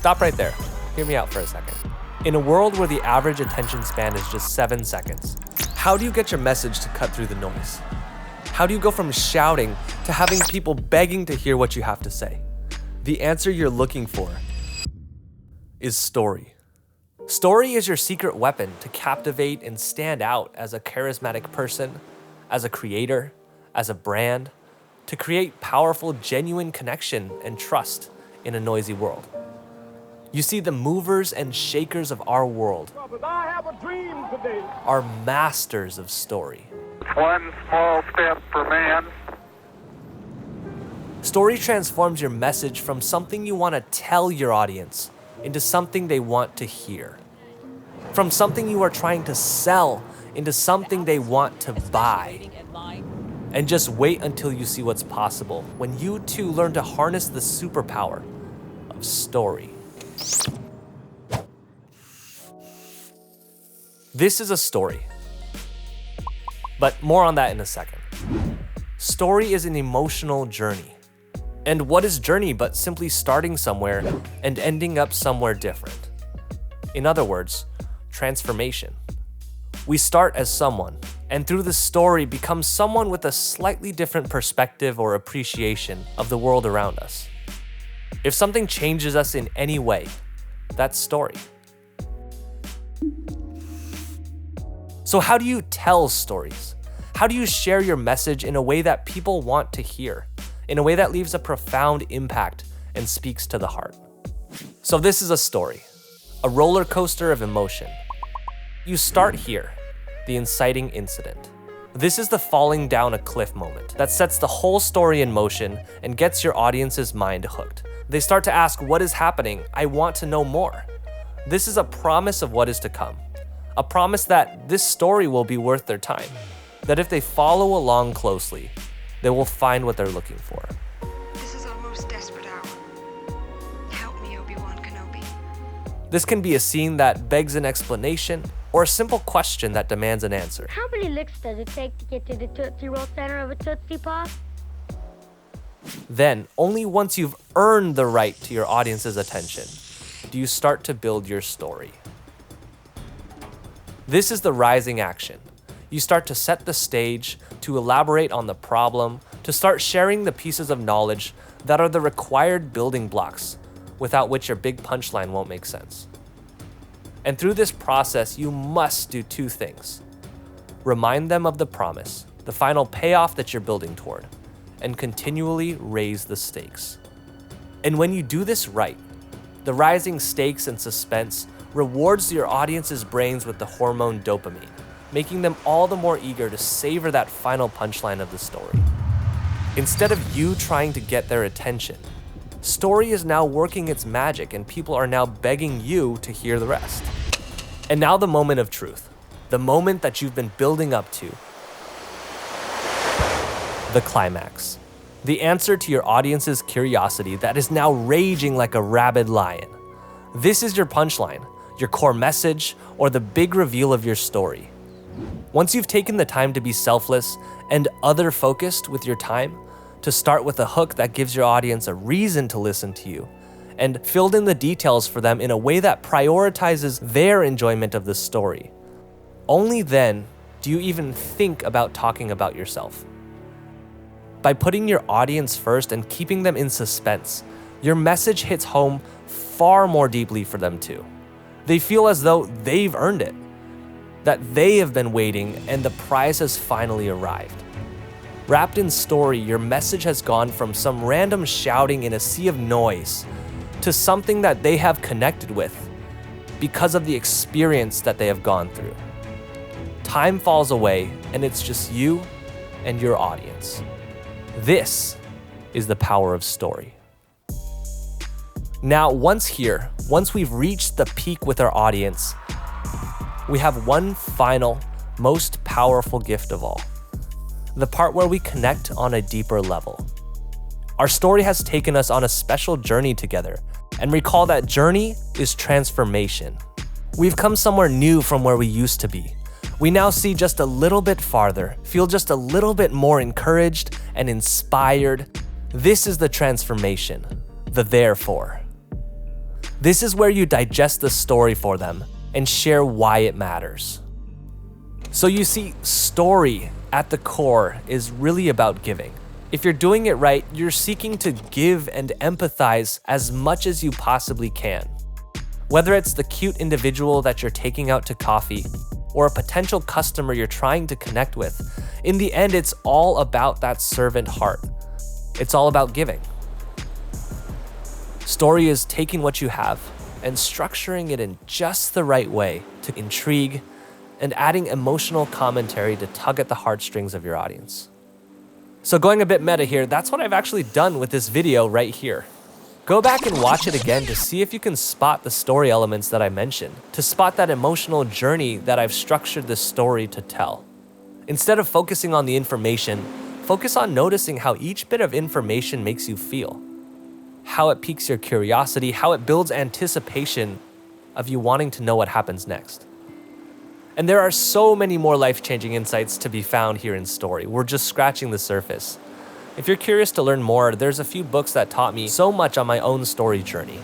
Stop right there. Hear me out for a second. In a world where the average attention span is just 7 seconds, how do you get your message to cut through the noise? How do you go from shouting to having people begging to hear what you have to say? The answer you're looking for is story. Story is your secret weapon to captivate and stand out as a charismatic person, as a creator, as a brand, to create powerful, genuine connection and trust in a noisy world. You see, the movers and shakers of our world are masters of story. One small step for man. Story transforms your message from something you want to tell your audience into something they want to hear. From something you are trying to sell into something they want to buy. And just wait until you see what's possible when you too learn to harness the superpower of story. This is a story, but more on that in a second. Story is an emotional journey. And what is journey but simply starting somewhere and ending up somewhere different? In other words, transformation. We start as someone, and through the story become someone with a slightly different perspective or appreciation of the world around us. If something changes us in any way, that's story. So how do you tell stories? How do you share your message in a way that people want to hear, in a way that leaves a profound impact and speaks to the heart? So this is a story, a roller coaster of emotion. You start here, the inciting incident. This is the falling down a cliff moment that sets the whole story in motion and gets your audience's mind hooked. They start to ask, what is happening? I want to know more. This is a promise of what is to come. A promise that this story will be worth their time. That if they follow along closely, they will find what they're looking for. This is our most desperate hour. Help me, Obi-Wan Kenobi. This can be a scene that begs an explanation or a simple question that demands an answer. How many licks does it take to get to the Tootsie Roll center of a Tootsie Pop? Then, only once you've earned the right to your audience's attention, do you start to build your story. This is the rising action. You start to set the stage, to elaborate on the problem, to start sharing the pieces of knowledge that are the required building blocks, without which your big punchline won't make sense. And through this process, you must do 2 things. Remind them of the promise, the final payoff that you're building toward, and continually raise the stakes. And when you do this right, the rising stakes and suspense rewards your audience's brains with the hormone dopamine, making them all the more eager to savor that final punchline of the story. Instead of you trying to get their attention, story is now working its magic and people are now begging you to hear the rest. And now the moment of truth, the moment that you've been building up to, the climax. The answer to your audience's curiosity that is now raging like a rabid lion. This is your punchline, your core message, or the big reveal of your story. Once you've taken the time to be selfless and other-focused with your time, to start with a hook that gives your audience a reason to listen to you, and filled in the details for them in a way that prioritizes their enjoyment of the story, only then do you even think about talking about yourself. By putting your audience first and keeping them in suspense, your message hits home far more deeply for them too. They feel as though they've earned it, that they have been waiting and the prize has finally arrived. Wrapped in story, your message has gone from some random shouting in a sea of noise to something that they have connected with because of the experience that they have gone through. Time falls away and it's just you and your audience. This is the power of story. Now, once we've reached the peak with our audience, we have one final, most powerful gift of all. The part where we connect on a deeper level. Our story has taken us on a special journey together, and recall that journey is transformation. We've come somewhere new from where we used to be. We now see just a little bit farther, feel just a little bit more encouraged and inspired. This is the transformation, the therefore. This is where you digest the story for them and share why it matters. So you see, story at the core is really about giving. If you're doing it right, you're seeking to give and empathize as much as you possibly can. Whether it's the cute individual that you're taking out to coffee or a potential customer you're trying to connect with, in the end, it's all about that servant heart. It's all about giving. Story is taking what you have and structuring it in just the right way to intrigue and adding emotional commentary to tug at the heartstrings of your audience. So going a bit meta here, that's what I've actually done with this video right here. Go back and watch it again to see if you can spot the story elements that I mentioned, to spot that emotional journey that I've structured this story to tell. Instead of focusing on the information, focus on noticing how each bit of information makes you feel, how it piques your curiosity, how it builds anticipation of you wanting to know what happens next. And there are so many more life-changing insights to be found here in story. We're just scratching the surface. If you're curious to learn more, there's a few books that taught me so much on my own story journey.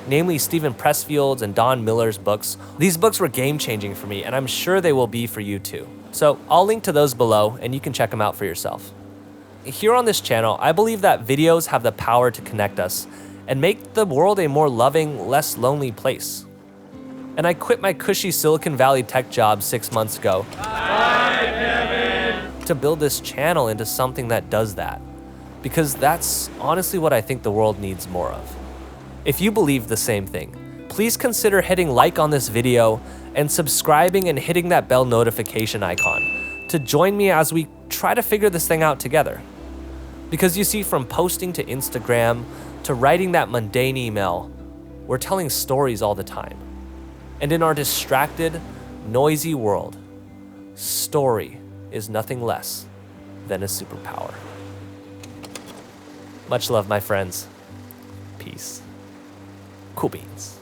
Namely Stephen Pressfield's and Don Miller's books. These books were game-changing for me, and I'm sure they will be for you too. So I'll link to those below, and you can check them out for yourself. Here on this channel, I believe that videos have the power to connect us and make the world a more loving, less lonely place. And I quit my cushy Silicon Valley tech job 6 months ago to build this channel into something that does that, because that's honestly what I think the world needs more of. If you believe the same thing, please consider hitting like on this video and subscribing and hitting that bell notification icon to join me as we try to figure this thing out together. Because you see, from posting to Instagram to writing that mundane email, we're telling stories all the time. And in our distracted, noisy world, story is nothing less than a superpower. Much love, my friends. Peace. Cool beans.